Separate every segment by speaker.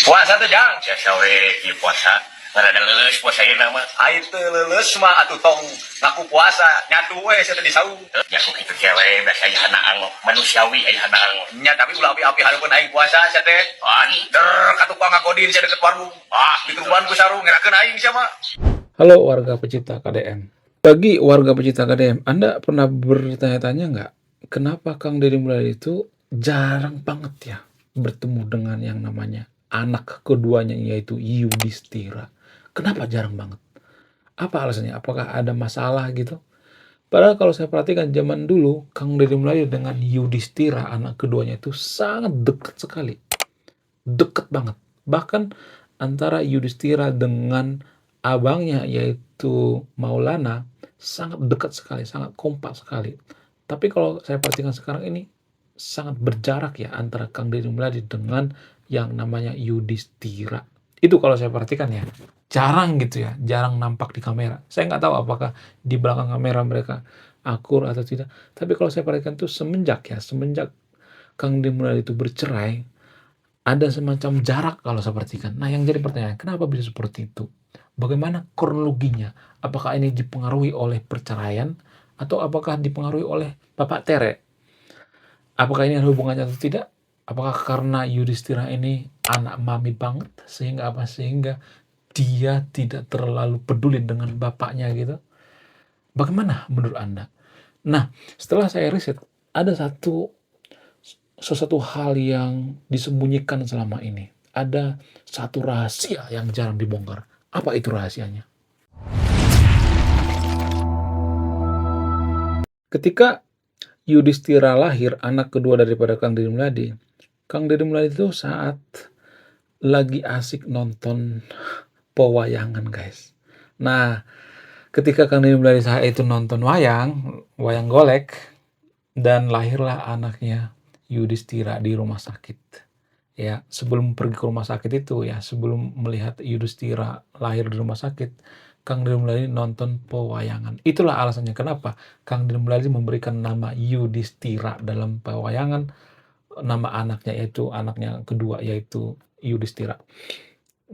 Speaker 1: Puasa tuh jang, biasa we di puasa. Rada leuleus puasa ieu mah.
Speaker 2: Aing teu leuleus mah atuh tong ngaku puasa, nyatu we sia teh di saung.
Speaker 1: Ya ku kitu ge we biasa aya hanaang manusiawi aya hanaang.
Speaker 2: Nya tapi ulah api-api hareupeun aing puasa sia teh. Der ka tukang ngagodin sia deket warung. Dikeruban ku sarung ngerakeun aing sia mah.
Speaker 3: Halo warga pecinta KDM. Bagi warga pecinta KDM, Anda pernah bertanya-tanya nggak, kenapa Kang Deddy Mulyadi itu jarang banget ya bertemu dengan yang namanya anak keduanya yaitu Yudhistira? Kenapa jarang banget? Apa alasannya? Apakah ada masalah gitu? Padahal kalau saya perhatikan zaman dulu, Kang Deddy Mulyadi dengan Yudhistira anak keduanya itu sangat dekat sekali. Deket banget. Bahkan antara Yudhistira dengan abangnya yaitu Maulana sangat dekat sekali, sangat kompak sekali. Tapi kalau saya perhatikan sekarang ini sangat berjarak ya antara Kang Deddy Mulyadi dengan yang namanya Yudhistira. Itu kalau saya perhatikan ya. Jarang gitu ya, jarang nampak di kamera. Saya nggak tahu apakah di belakang kamera mereka akur atau tidak. Tapi kalau saya perhatikan tuh semenjak Kang Deddy Mulyadi itu bercerai, ada semacam jarak kalau saya perhatikan. Nah, yang jadi pertanyaan, kenapa bisa seperti itu? Bagaimana kronologinya? Apakah ini dipengaruhi oleh perceraian atau apakah dipengaruhi oleh Bapak Tere? Apakah ini ada hubungannya atau tidak? Apakah karena Yudhistira ini anak mami banget sehingga dia tidak terlalu peduli dengan bapaknya gitu? Bagaimana menurut Anda? Nah, setelah saya riset, ada sesuatu hal yang disembunyikan selama ini. Ada satu rahasia yang jarang dibongkar. Apa itu rahasianya? Ketika Yudhistira lahir, anak kedua daripada Kang Deddy Mulyadi itu saat lagi asik nonton pewayangan, guys. Nah, ketika Kang Deddy Mulyadi saat itu nonton wayang golek, dan lahirlah anaknya Yudhistira di rumah sakit. Ya, sebelum pergi ke rumah sakit itu ya, sebelum melihat Yudhistira lahir di rumah sakit, Kang Deddy Mulyadi nonton pewayangan. Itulah alasannya kenapa Kang Deddy Mulyadi memberikan nama Yudhistira dalam pewayangan, nama anaknya kedua yaitu Yudhistira.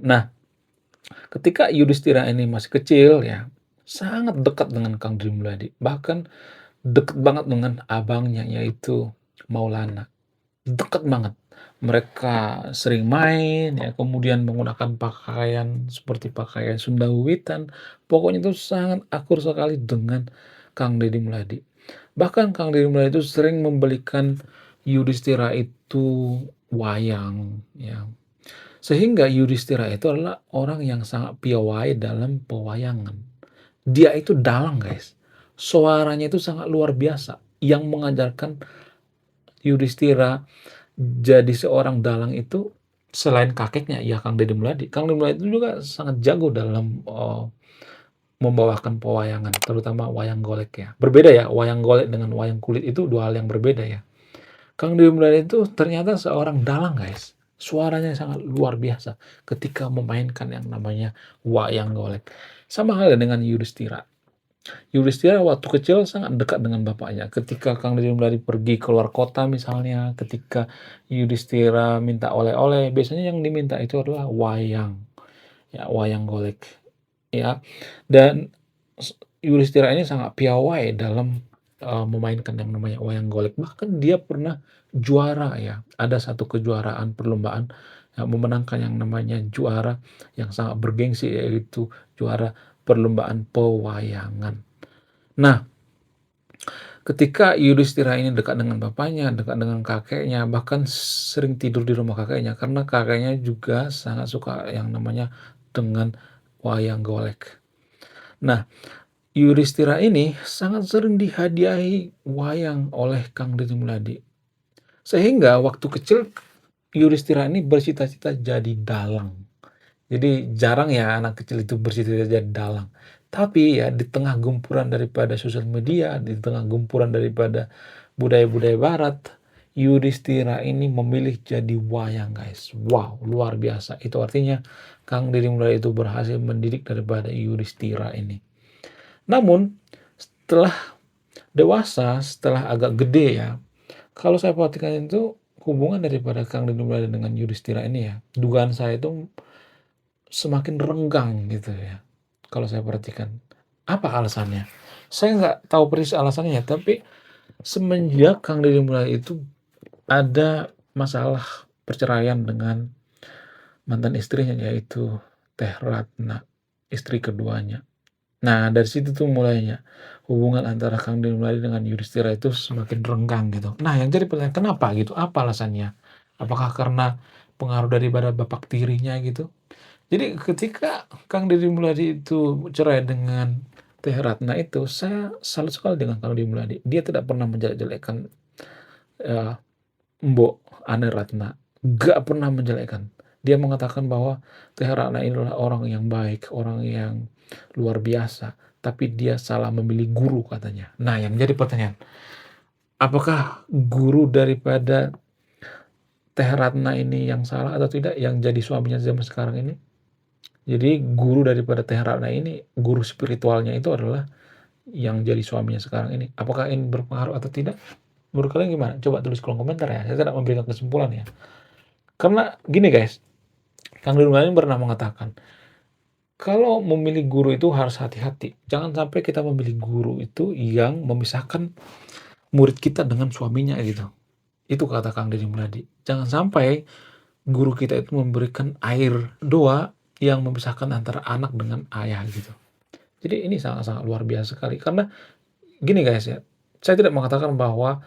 Speaker 3: Nah, ketika Yudhistira ini masih kecil ya, sangat dekat dengan Kang Deddy Mulyadi. Bahkan dekat banget dengan abangnya yaitu Maulana. Dekat banget. Mereka sering main ya, kemudian menggunakan pakaian seperti pakaian Sunda Wiwitan. Pokoknya itu sangat akur sekali dengan Kang Deddy Mulyadi. Bahkan Kang Deddy Mulyadi itu sering membelikan Yudhistira itu wayang ya. Sehingga Yudhistira itu adalah orang yang sangat piawai dalam pewayangan. Dia itu dalang, guys. Suaranya itu sangat luar biasa. Yang mengajarkan Yudhistira jadi seorang dalang itu selain kakeknya ya Kang Deddy Mulyadi. Kang Deddy Mulyadi itu juga sangat jago dalam membawakan pewayangan, terutama wayang golek ya. Berbeda ya, wayang golek dengan wayang kulit itu dua hal yang berbeda ya. Kang Deddy Mulyadi itu ternyata seorang dalang, guys. Suaranya sangat luar biasa ketika memainkan yang namanya wayang golek. Sama halnya dengan Yudhistira. Yudhistira waktu kecil sangat dekat dengan bapaknya. Ketika Kang Deddy Mulyadi pergi keluar kota misalnya, ketika Yudhistira minta oleh-oleh, biasanya yang diminta itu adalah wayang. Ya, wayang golek. Ya. Dan Yudhistira ini sangat piawai dalam memainkan yang namanya wayang golek. Bahkan dia pernah juara ya. Ada satu kejuaraan perlombaan yang memenangkan yang namanya juara yang sangat bergengsi yaitu juara perlombaan pewayangan. Nah, ketika Yudhistira ini dekat dengan bapaknya, dekat dengan kakeknya, bahkan sering tidur di rumah kakeknya karena kakeknya juga sangat suka yang namanya dengan wayang golek. Nah, Yudhistira ini sangat sering dihadiahi wayang oleh Kang Deddy Mulyadi. Sehingga waktu kecil Yudhistira ini bercita-cita jadi dalang. Jadi jarang ya anak kecil itu bercita-cita jadi dalang. Tapi ya di tengah gempuran daripada sosial media, di tengah gempuran daripada budaya-budaya barat, Yudhistira ini memilih jadi wayang, guys. Wow, luar biasa. Itu artinya Kang Deddy Mulyadi itu berhasil mendidik daripada Yudhistira ini. Namun setelah dewasa, setelah agak gede ya, kalau saya perhatikan itu hubungan daripada Kang Deddy Mulyadi dengan Yudhistira ini ya, dugaan saya itu semakin renggang gitu ya, kalau saya perhatikan. Apa alasannya? Saya nggak tahu persis alasannya, tapi semenjak Kang Deddy Mulyadi itu ada masalah perceraian dengan mantan istrinya, yaitu Teh Ratna, istri keduanya. Nah, dari situ tuh mulainya hubungan antara Kang Deddy Mulyadi dengan Yudhistira itu semakin renggang gitu. Nah, yang jadi pertanyaan, kenapa gitu? Apa alasannya? Apakah karena pengaruh daripada bapak tirinya gitu? Jadi ketika Kang Deddy Mulyadi itu cerai dengan Teh Ratna itu, saya salut sekali dengan Kang Deddy Mulyadi. Dia tidak pernah menjelek-jelekan eh, Mbok Ane Ratna, gak pernah menjelekkan. Dia mengatakan bahwa Teh Ratna ini adalah orang yang baik, orang yang luar biasa, tapi dia salah memilih guru katanya. Nah, yang jadi pertanyaan, apakah guru daripada Teh Ratna ini yang salah atau tidak yang jadi suaminya zaman sekarang ini? Jadi guru daripada Teh Ratna ini, guru spiritualnya itu adalah yang jadi suaminya sekarang ini. Apakah ini berpengaruh atau tidak? Menurut kalian gimana? Coba tulis kolom komentar ya. Saya tidak memberikan kesimpulan ya. Karena gini guys, Kang Deddy Mulyadi pernah mengatakan, kalau memilih guru itu harus hati-hati. Jangan sampai kita memilih guru itu yang memisahkan murid kita dengan suaminya gitu. Itu kata Kang Deddy Mulyadi. Jangan sampai guru kita itu memberikan air doa yang memisahkan antara anak dengan ayah gitu. Jadi ini sangat-sangat luar biasa sekali. Karena gini guys ya, saya tidak mengatakan bahwa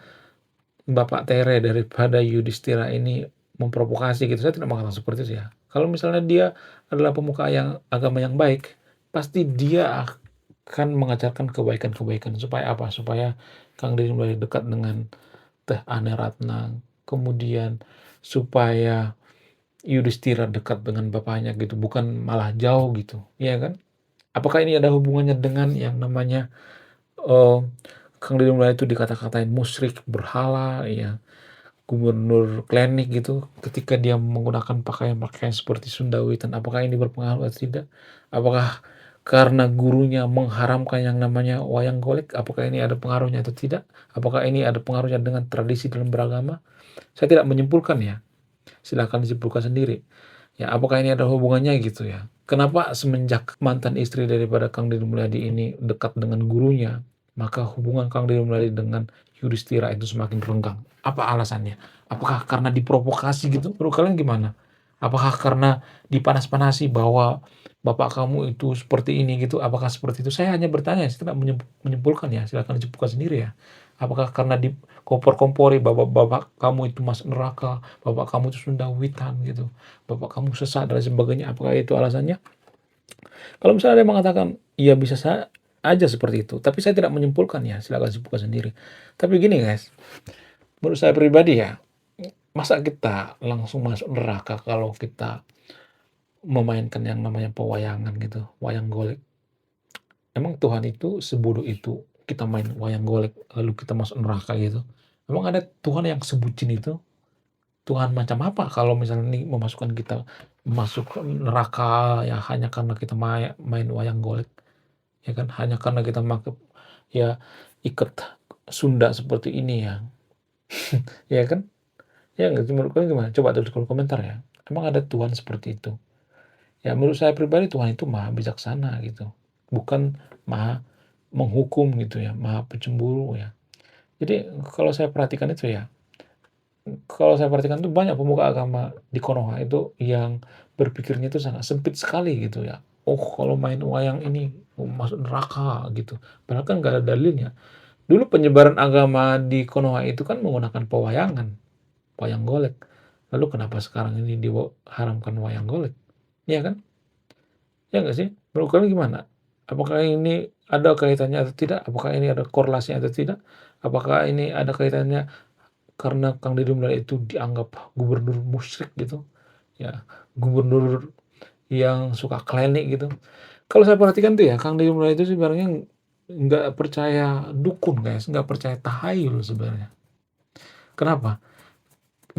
Speaker 3: Bapak Tere daripada Yudhistira ini memprovokasi gitu. Saya tidak mengatakan seperti itu ya. Kalau misalnya dia adalah pemuka yang agama yang baik, pasti dia akan mengajarkan kebaikan-kebaikan. Supaya apa? Supaya Kang Deddy Mulyadi dekat dengan Teh Ane Ratna. Kemudian supaya Yudhistira dekat dengan bapaknya gitu, bukan malah jauh gitu, ya kan? Apakah ini ada hubungannya dengan yang namanya Kang Deddy Mulyadi itu dikata-katain musyrik, berhala, ya, gubernur klinik gitu, ketika dia menggunakan pakaian-pakaian seperti Sunda Witan, apakah ini berpengaruh atau tidak? Apakah karena gurunya mengharamkan yang namanya wayang golek, apakah ini ada pengaruhnya atau tidak? Apakah ini ada pengaruhnya dengan tradisi dalam beragama? Saya tidak menyimpulkan ya. Silahkan disimpulkan sendiri. Ya, apakah ini ada hubungannya gitu ya? Kenapa semenjak mantan istri daripada Kang Deddy Mulyadi ini dekat dengan gurunya, maka hubungan Kang Deddy Mulyadi dengan Yudhistira itu semakin renggang? Apa alasannya? Apakah karena diprovokasi gitu? Menurut kalian gimana? Apakah karena dipanas-panasi bahwa bapak kamu itu seperti ini gitu? Apakah seperti itu? Saya hanya bertanya, saya tidak menyimpulkan ya. Silahkan disimpulkan sendiri ya. Apakah karena dikompor-kompori bahwa bapak kamu itu masuk neraka, bapak kamu itu Sunda Witan gitu, bapak kamu sesat dan sebagainya? Apakah itu alasannya? Kalau misalnya ada yang mengatakan, iya bisa aja seperti itu, tapi saya tidak menyimpulkan ya, silakan simpulkan sendiri. Tapi gini guys, menurut saya pribadi ya, masa kita langsung masuk neraka kalau kita memainkan yang namanya pewayangan gitu, wayang golek? Emang Tuhan itu sebodoh itu kita main wayang golek lalu kita masuk neraka gitu? Emang ada Tuhan yang sebutin itu? Tuhan macam apa kalau misalnya nih memasukkan kita masuk neraka ya hanya karena kita main wayang golek, ya kan? Hanya karena kita make ya ikat Sunda seperti ini ya, ya kan? Ya nggak sih, menurut kalian gimana? Coba tulis kolom komentar ya. Emang ada Tuhan seperti itu? Ya menurut saya pribadi Tuhan itu maha bijaksana gitu, bukan maha menghukum gitu ya, maha pencemburu ya. Jadi kalau saya perhatikan tuh banyak pemuka agama di Konoha itu yang berpikirnya itu sangat sempit sekali gitu ya. Oh, kalau main wayang ini masuk neraka gitu. Padahal kan gak ada dalilnya. Dulu penyebaran agama di Konoha itu kan menggunakan pewayangan, wayang golek. Lalu kenapa sekarang ini diharamkan wayang golek? Iya kan? Ya nggak sih? Menurut kalian gimana? Apakah ini ada kaitannya atau tidak? Apakah ini ada korelasinya atau tidak? Apakah ini ada kaitannya karena Kang Deddy Mulyadi itu dianggap gubernur musyrik gitu? Ya, gubernur yang suka klinik gitu. Kalau saya perhatikan tuh ya, Kang Deddy Mulyadi itu sebenarnya nggak percaya dukun guys, nggak percaya tahayul sebenarnya. Kenapa?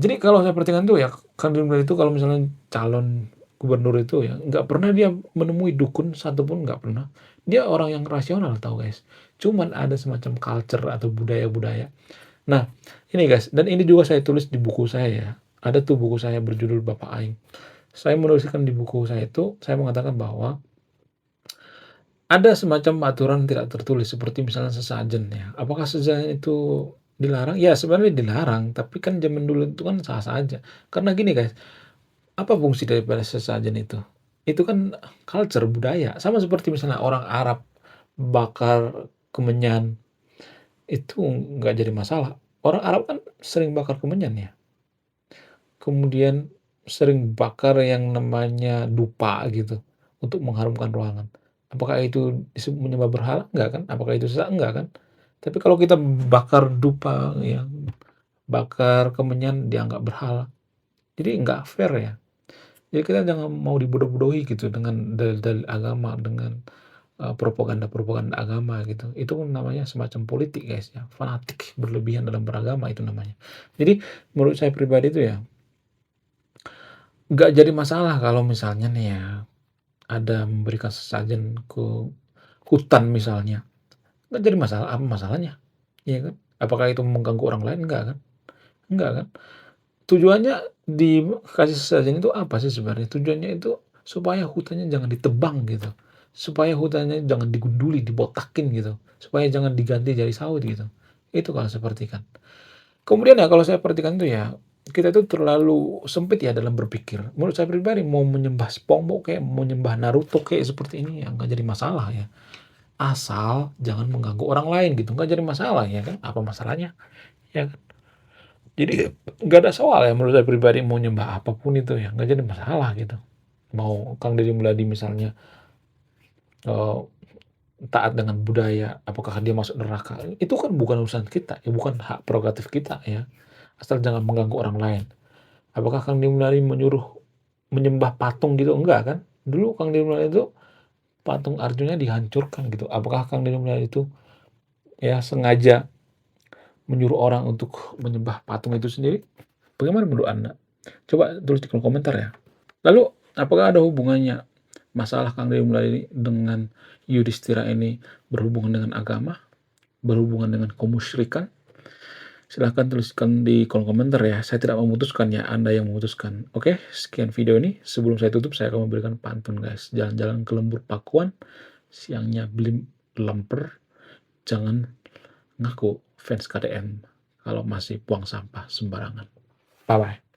Speaker 3: Jadi kalau saya perhatikan tuh ya, Kang Deddy Mulyadi itu kalau misalnya calon gubernur itu ya, nggak pernah dia menemui dukun satupun, nggak pernah. Dia orang yang rasional tahu guys. Cuman ada semacam culture atau budaya-budaya Nah, ini guys, dan ini juga saya tulis di buku saya ya. Ada tuh buku saya berjudul Bapak Aing. Saya menuliskan di buku saya itu, saya mengatakan bahwa ada semacam aturan tidak tertulis seperti misalnya sesajen ya. Apakah sesajen itu dilarang? Ya sebenarnya dilarang, tapi kan zaman dulu itu kan sah-sah aja. Karena gini guys, apa fungsi daripada sesajen itu? Itu kan culture, budaya. Sama seperti misalnya orang Arab bakar kemenyan, itu nggak jadi masalah. Orang Arab kan sering bakar kemenyan ya. Kemudian sering bakar yang namanya dupa gitu untuk mengharumkan ruangan. Apakah itu disebut menyembah berhala? Enggak kan? Apakah itu sesat? Enggak kan? Tapi kalau kita bakar dupa yang bakar kemenyan dianggap berhala. Jadi enggak fair ya. Jadi kita jangan mau dibodoh-bodohi gitu dengan dalil-dalil agama, dengan propaganda-propaganda agama gitu. Itu kan namanya semacam politik guys ya, fanatik berlebihan dalam beragama itu namanya. Jadi menurut saya pribadi itu ya nggak jadi masalah kalau misalnya nih ya ada memberikan sesajen ke hutan misalnya, nggak jadi masalah, apa masalahnya? Iya kan? Apakah itu mengganggu orang lain? Enggak kan? Enggak kan? Tujuannya dikasih sesajen itu apa sih sebenarnya? Tujuannya itu supaya hutannya jangan ditebang gitu. Supaya hutannya jangan digunduli, dibotakin gitu. Supaya jangan diganti jadi sawit gitu. Itu kalau saya perhatikan. Kemudian ya kalau saya perhatikan itu ya, kita itu terlalu sempit ya dalam berpikir. Menurut saya pribadi mau menyembah SpongeBob kayak mau menyembah Naruto kayak seperti ini ya nggak jadi masalah ya. Asal jangan mengganggu orang lain gitu, nggak jadi masalah ya kan? Apa masalahnya? Ya kan? Jadi nggak ada soal ya menurut saya pribadi mau nyembah apapun itu ya nggak jadi masalah gitu. Mau Kang Deddy Mulyadi misalnya eh, taat dengan budaya, apakah dia masuk neraka? Itu kan bukan urusan kita, ya bukan hak prerogatif kita ya. Asal jangan mengganggu orang lain. Apakah Kang Deddy Mulyadi menyuruh menyembah patung gitu? Enggak kan? Dulu Kang Deddy Mulyadi itu patung Arjuna dihancurkan gitu. Apakah Kang Deddy Mulyadi itu ya sengaja menyuruh orang untuk menyembah patung itu sendiri? Bagaimana menurut Anda? Coba tulis di kolom komentar ya. Lalu, apakah ada hubungannya masalah Kang Deddy Mulyadi dengan Yudhistira ini berhubungan dengan agama, berhubungan dengan kemusyrikan? Silahkan tuliskan di kolom komentar ya. Saya tidak memutuskan ya, Anda yang memutuskan. Oke, sekian video ini. Sebelum saya tutup, saya akan memberikan pantun guys. Jalan-jalan ke lembur Pakuan, siangnya beli lemper, jangan ngaku fans KDM kalau masih buang sampah sembarangan. Bye-bye.